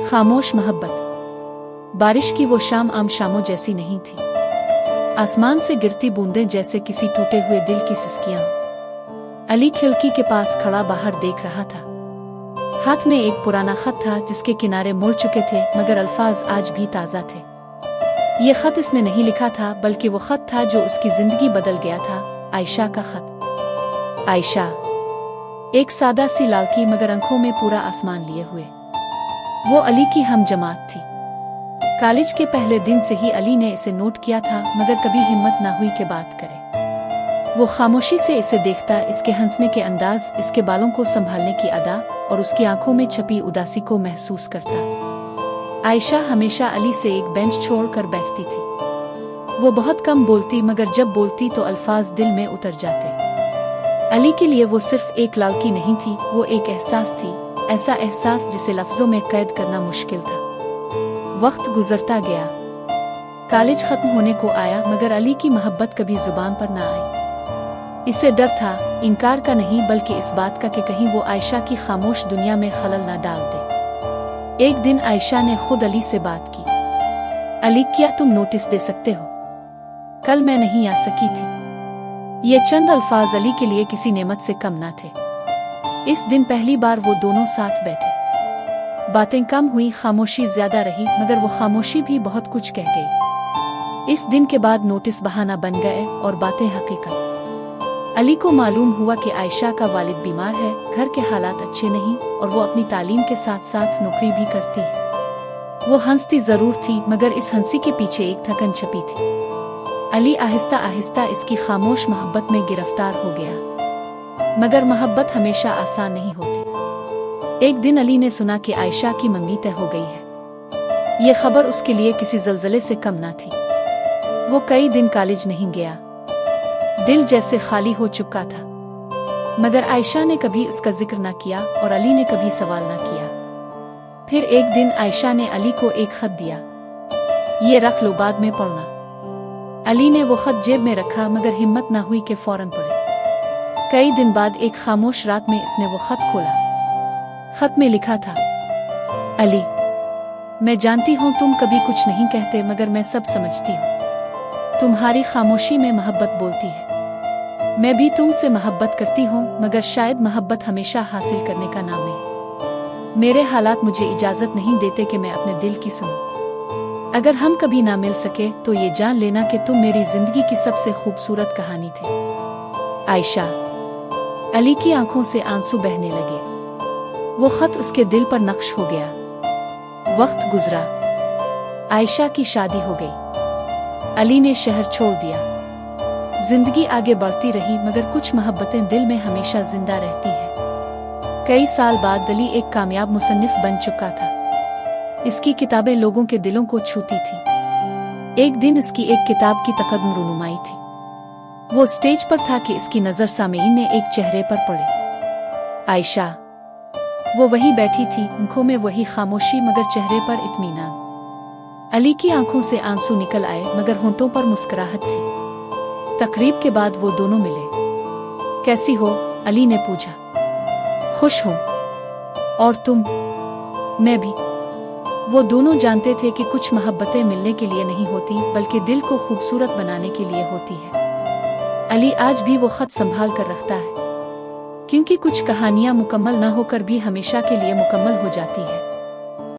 खामोश मोहब्बत। बारिश की वो शाम आम शामों जैसी नहीं थी। आसमान से गिरती बूंदें जैसे किसी टूटे हुए दिल की सिसकियां। अली खिड़की के पास खड़ा बाहर देख रहा था। हाथ में एक पुराना खत था जिसके किनारे मुड़ चुके थे, मगर अल्फाज आज भी ताज़ा थे। ये खत इसने नहीं लिखा था, बल्कि वो खत था जो उसकी जिंदगी बदल गया था। आयशा का खत। आयशा, एक सादा सी लड़की मगर आंखों में पूरा आसमान लिए हुए। वो अली की हम जमात थी। कॉलेज के पहले दिन से ही अली ने इसे नोट किया था, मगर कभी हिम्मत ना हुई कि बात करे। वो खामोशी से इसे देखता, इसके हंसने के अंदाज, इसके बालों को संभालने की अदा और उसकी आंखों में छपी उदासी को महसूस करता। आयशा हमेशा अली से एक बेंच छोड़कर बैठती थी। वो बहुत कम बोलती, मगर जब बोलती तो अल्फाज दिल में उतर जाते। अली के लिए वो सिर्फ एक लड़की नहीं थी, वो एक एहसास थी, ऐसा एहसास जिसे लफ्जों में कैद करना मुश्किल था। वक्त गुजरता गया। कॉलेज खत्म होने को आया, मगर अली की मोहब्बत कभी जुबान पर ना आई। इसे डर था, इनकार का नहीं, बल्कि इस बात का कि कहीं वो आयशा की खामोश दुनिया में खलल ना डाल दे। एक दिन आयशा ने खुद अली से बात की। अली, क्या तुम नोटिस दे सकते हो? कल मैं नहीं आ सकी थी। ये चंद अल्फाज अली के लिए किसी नेमत से कम ना थे। इस दिन पहली बार वो दोनों साथ बैठे। बातें कम हुई, खामोशी ज्यादा रही, मगर वो खामोशी भी बहुत कुछ कह गई। इस दिन के बाद नोटिस बहाना बन गए और बातें हकीकत। अली को मालूम हुआ कि आयशा का वालिद बीमार है, घर के हालात अच्छे नहीं और वो अपनी तालीम के साथ साथ नौकरी भी करती है। वो हंसती जरूर थी, मगर इस हंसी के पीछे एक थकन छपी थी। अली आहिस्ता आहिस्ता इसकी खामोश मोहब्बत में गिरफ्तार हो गया। मगर मोहब्बत हमेशा आसान नहीं होती। एक दिन अली ने सुना कि आयशा की मंगनी तय हो गई है। ये खबर उसके लिए किसी जलजले से कम ना थी। वो कई दिन कॉलेज नहीं गया। दिल जैसे खाली हो चुका था। मगर आयशा ने कभी उसका जिक्र ना किया और अली ने कभी सवाल ना किया। फिर एक दिन आयशा ने अली को एक खत दिया। ये रख लो, बाद में पढ़ना। अली ने वो खत जेब में रखा, मगर हिम्मत ना हुई कि फौरन पढ़े। कई दिन बाद एक खामोश रात में इसने वो खत खोला। खत में लिखा था, अली, मैं जानती हूँ तुम कभी कुछ नहीं कहते, मगर मैं सब समझती हूँ। तुम्हारी खामोशी में मोहब्बत बोलती है। मैं भी तुमसे मोहब्बत करती हूँ, मगर शायद मोहब्बत हमेशा हासिल करने का नाम नहीं। मेरे हालात मुझे इजाजत नहीं देते कि मैं अपने दिल की सुनूं। अगर हम कभी ना मिल सके तो ये जान लेना कि तुम मेरी जिंदगी की सबसे खूबसूरत कहानी थे। आयशा। अली की आंखों से आंसू बहने लगे। वो खत उसके दिल पर नक्श हो गया। वक्त गुजरा। आयशा की शादी हो गई। अली ने शहर छोड़ दिया। जिंदगी आगे बढ़ती रही, मगर कुछ मोहब्बतें दिल में हमेशा जिंदा रहती है। कई साल बाद अली एक कामयाब मुसन्निफ बन चुका था। इसकी किताबें लोगों के दिलों को छूती थी। एक दिन इसकी एक किताब की तकदम रुनुमाई थी। वो स्टेज पर था कि इसकी नजर सामीन ने एक चेहरे पर पड़ी। आयशा। वो वहीं बैठी थी, आंखों में वही खामोशी, मगर चेहरे पर इत्मीनान। अली की आंखों से आंसू निकल आए, मगर होंठों पर मुस्कुराहट थी। तकरीब के बाद वो दोनों मिले। कैसी हो? अली ने पूछा। खुश हूं। और तुम? मैं भी। वो दोनों जानते थे कि कुछ मोहब्बतें मिलने के लिए नहीं होती, बल्कि दिल को खूबसूरत बनाने के लिए होती है। अली आज भी वो खत संभाल कर रखता है, क्योंकि कुछ कहानियां मुकम्मल न होकर भी हमेशा के लिए मुकम्मल हो जाती है।